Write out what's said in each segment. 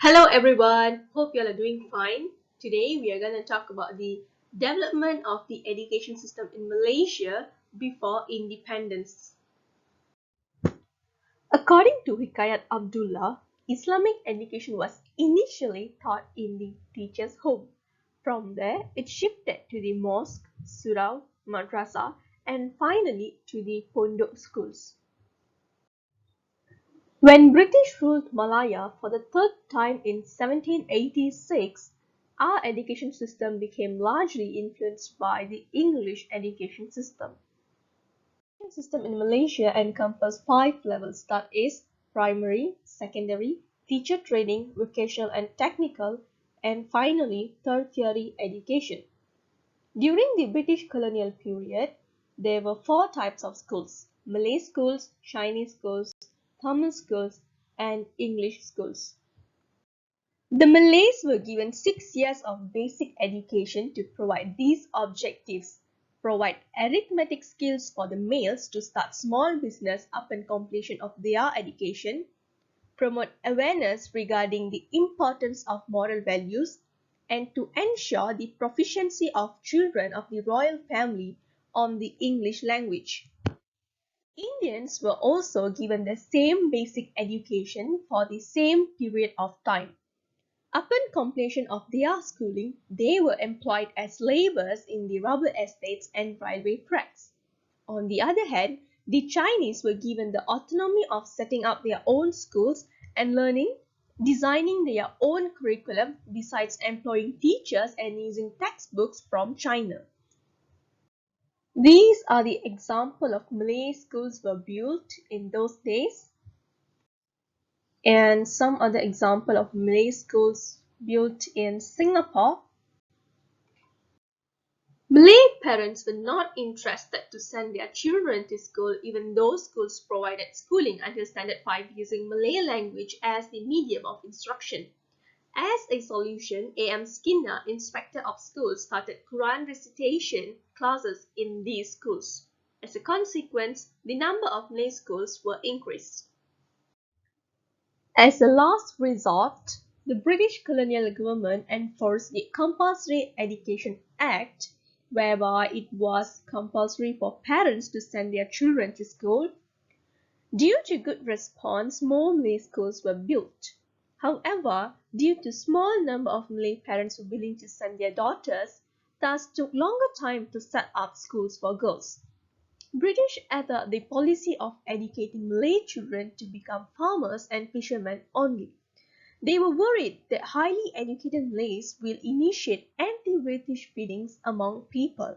Hello everyone, hope you all are doing fine. Today we are going to talk about the development of the education system in Malaysia before independence. According to Hikayat Abdullah, Islamic education was initially taught in the teacher's home. From there, it shifted to the mosque, surau, madrasa, and finally to the pondok schools. When British ruled Malaya for the third time in 1786, our education system became largely influenced by the English education system. The education system in Malaysia encompasses 5 levels, that is, primary, secondary, teacher training, vocational and technical, and finally tertiary education. During the British colonial period, there were 4 types of schools: Malay schools, Chinese schools, Tamil schools, and English schools. The Malays were given 6 years of basic education to provide these objectives: provide arithmetic skills for the males to start small business upon completion of their education, promote awareness regarding the importance of moral values, and to ensure the proficiency of children of the royal family on the English language. Indians were also given the same basic education for the same period of time. Upon completion of their schooling, they were employed as laborers in the rubber estates and railway tracks. On the other hand, the Chinese were given the autonomy of setting up their own schools and learning, designing their own curriculum, besides employing teachers and using textbooks from China. These are the example of Malay schools were built in those days, and some other example of Malay schools built in Singapore. Malay parents were not interested to send their children to school even though schools provided schooling until Standard 5 using Malay language as the medium of instruction. As a solution, A.M. Skinner, inspector of schools, started Quran recitation classes in these schools. As a consequence, the number of Malay schools were increased. As a last resort, the British colonial government enforced the Compulsory Education Act, whereby it was compulsory for parents to send their children to school. Due to good response, more Malay schools were built. However, due to small number of Malay parents willing to send their daughters, thus took longer time to set up schools for girls. British adopted the policy of educating Malay children to become farmers and fishermen only. They were worried that highly educated Malays will initiate anti-British feelings among people.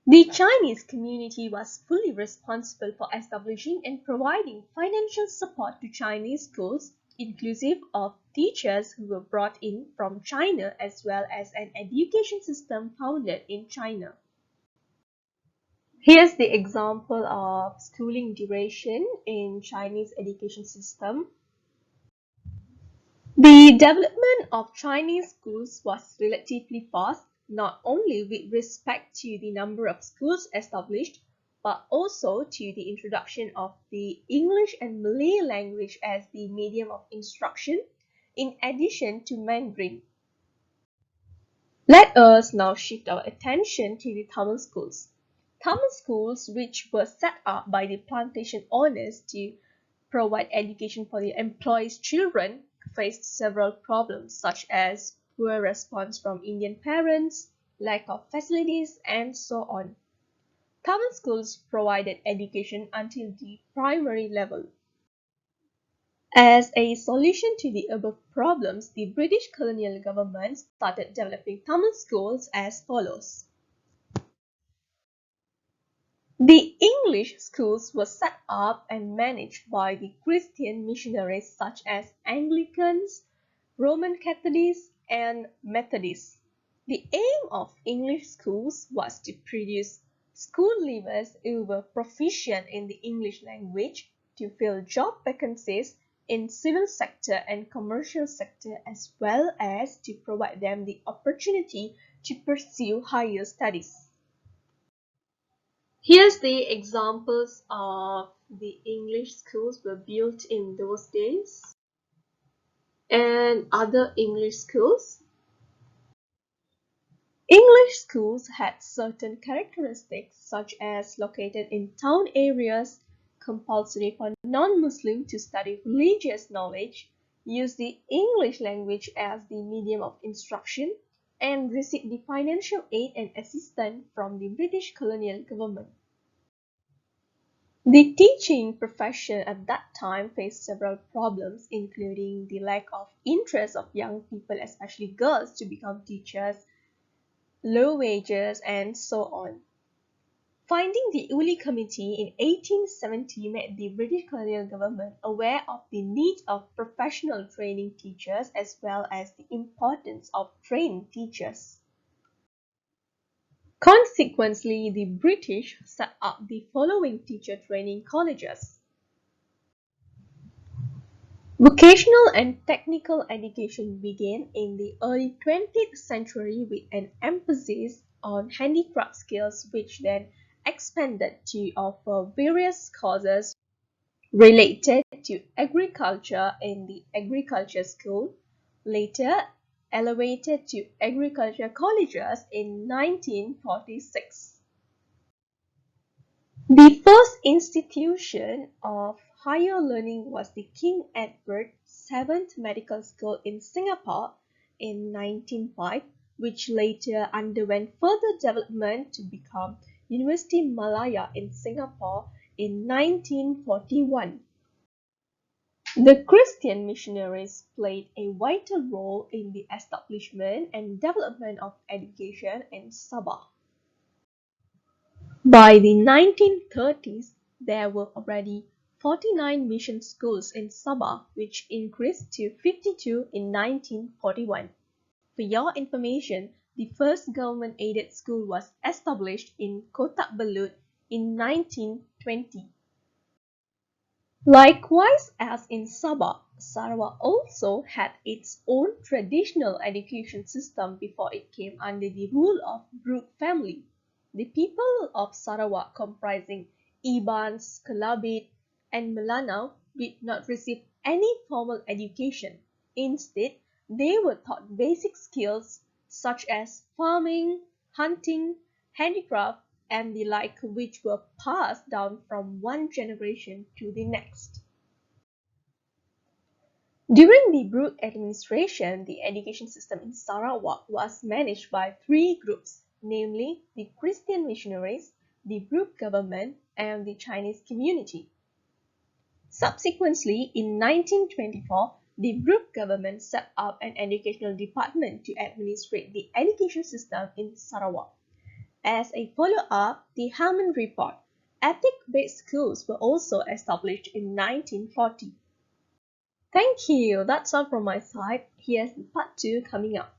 The Chinese community was fully responsible for establishing and providing financial support to Chinese schools, inclusive of teachers who were brought in from China as well as an education system founded in China. Here's the example of schooling duration in Chinese education system. The development of Chinese schools was relatively fast, not only with respect to the number of schools established, but also to the introduction of the English and Malay language as the medium of instruction, in addition to Mandarin. Let us now shift our attention to the Tamil schools. Tamil schools, which were set up by the plantation owners to provide education for the employees' children, faced several problems such as poor response from Indian parents, lack of facilities, and so on. Tamil schools provided education until the primary level. As a solution to the above problems, the British colonial government started developing Tamil schools as follows. The English schools were set up and managed by the Christian missionaries such as Anglicans, Roman Catholics, and Methodists. The aim of English schools was to produce school leavers who were proficient in the English language to fill job vacancies in civil sector and commercial sector, as well as to provide them the opportunity to pursue higher studies. Here's the examples of the English schools were built in those days. And other English schools? English schools had certain characteristics such as located in town areas, compulsory for non-Muslims to study religious knowledge, use the English language as the medium of instruction, and receive the financial aid and assistance from the British colonial government. The teaching profession at that time faced several problems, including the lack of interest of young people, especially girls, to become teachers, low wages, and so on. Finding the Uli Committee in 1870 made the British colonial government aware of the need of professional training teachers as well as the importance of trained teachers. Consequently, the British set up the following teacher training colleges. Vocational and technical education began in the early 20th century with an emphasis on handicraft skills, which then expanded to offer various courses related to agriculture in the agriculture school, later elevated to agriculture colleges in 1946. The first institution of higher learning was the King Edward VII Medical School in Singapore in 1905, which later underwent further development to become University Malaya in Singapore in 1941. The Christian missionaries played a vital role in the establishment and development of education in Sabah. By the 1930s, there were already 49 mission schools in Sabah, which increased to 52 in 1941. For your information, the first government-aided school was established in Kotak Belut in 1920. Likewise as in Sabah, Sarawak also had its own traditional education system before it came under the rule of Brooke family. The people of Sarawak, comprising Ibans, Kelabit, and Melanau, did not receive any formal education. Instead, they were taught basic skills such as farming, hunting, handicraft, and the like, which were passed down from one generation to the next. During the Brooke administration, the education system in Sarawak was managed by three groups, namely the Christian missionaries, the Brooke government, and the Chinese community. Subsequently, in 1924, the Brooke government set up an educational department to administrate the education system in Sarawak. As a follow-up, the Hammond Report, ethic-based schools were also established in 1940. Thank you, that's all from my side. Here's the part 2 coming up.